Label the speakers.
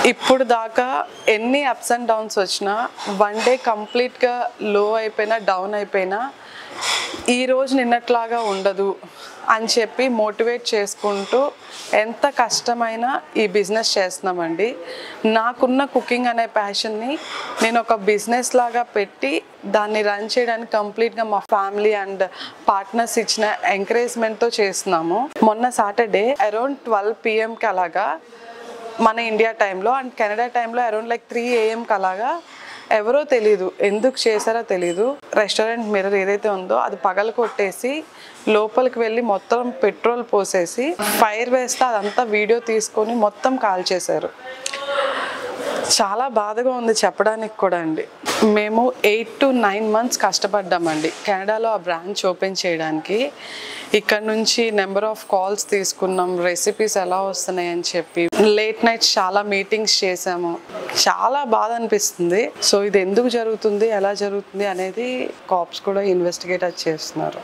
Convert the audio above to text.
Speaker 1: ఇప్పుడు దాకా ఎన్ని అప్స్ అండ్ డౌన్స్ వచ్చినా వన్ డే కంప్లీట్గా లో అయిపోయినా డౌన్ అయిపోయినా ఈరోజు నిన్నట్లాగా ఉండదు అని చెప్పి మోటివేట్ చేసుకుంటూ ఎంత కష్టమైనా ఈ బిజినెస్ చేస్తున్నామండి. నాకున్న కుకింగ్ అనే ప్యాషన్ని నేను ఒక బిజినెస్ లాగా పెట్టి దాన్ని రన్ చేయడానికి కంప్లీట్గా మా ఫ్యామిలీ అండ్ పార్ట్నర్స్ ఇచ్చిన ఎంకరేజ్మెంట్తో చేస్తున్నాము. మొన్న సాటర్డే అరౌండ్ 12 PM అలాగా మన ఇండియా టైంలో అండ్ కెనడా టైంలో అరౌండ్ 3 AM అలాగా ఎవరో తెలీదు, ఎందుకు చేశారో తెలీదు, రెస్టారెంట్ మిర్రర్ ఏదైతే ఉందో అది పగలు కొట్టేసి లోపలికి వెళ్ళి మొత్తం పెట్రోల్ పోసేసి ఫైర్ వేస్తే అదంతా వీడియో తీసుకొని మొత్తం కాల్చేశారు. చాలా బాధగా ఉంది చెప్పడానికి కూడా అండి. మేము 8 to 9 months కష్టపడ్డామండి కెనడాలో ఆ బ్రాంచ్ ఓపెన్ చేయడానికి. ఇక్కడ నుంచి నెంబర్ ఆఫ్ కాల్స్ తీసుకున్నాం, రెసిపీస్ ఎలా వస్తున్నాయని చెప్పి లేట్ నైట్స్ చాలా మీటింగ్స్ చేసాము. చాలా బాధ అనిపిస్తుంది. సో ఇది ఎందుకు జరుగుతుంది, ఎలా జరుగుతుంది అనేది కాప్స్ కూడా ఇన్వెస్టిగేట్ చేస్తున్నారు.